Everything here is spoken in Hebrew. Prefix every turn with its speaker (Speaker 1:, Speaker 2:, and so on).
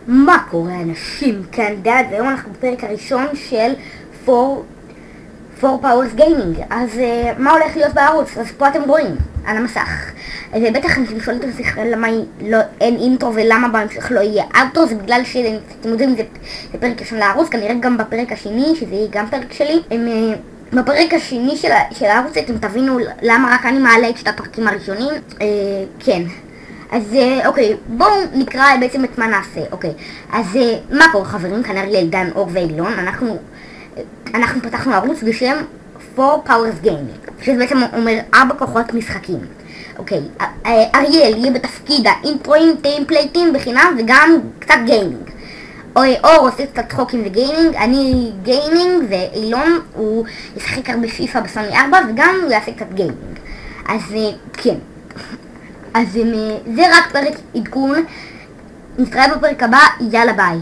Speaker 1: מה קורה אנשים? כאן דעת, והיום אנחנו בפרק הראשון של 4 Powers Gaming. אז מה הולך להיות בערוץ? אז פה אתם רואים, על המסך. ובטח אתם שואלים את עצמכם למה אין אינטרו ולמה בהמשך לא יהיה אאוטרו. זה בגלל שאתם יודעים, זה פרק ראשון לערוץ, כנראה גם בפרק השני, שזה יהיה גם פרק שלי. בפרק השני של הערוץ אתם תבינו למה רק אני מעלה את שתי הפרקים הראשונים. כן. אז אוקיי, בואו נקרא בעצם את מה נעשה. אוקיי, אז מה קורה חברים? כאן אריאל, עידן, אור ואילון. אנחנו פתחנו ערוץ בשם 4 Powers Gaming, שזה בעצם אומר 4 כוחות משחקים. אוקיי, אריאל יהיה בתפקיד האינטרואים, טיימפלייטים בחינם וגם קצת גיימינג. אור עושה קצת צחוקים וגיימינג, אני גיימינג, ואילון הוא ישחק הרבה פיפה בסוני 4 וגם הוא יעשה קצת גיימינג. אז כן. אז זה רק פרק עדכון, נתראה בפרק הבא, יאללה ביי.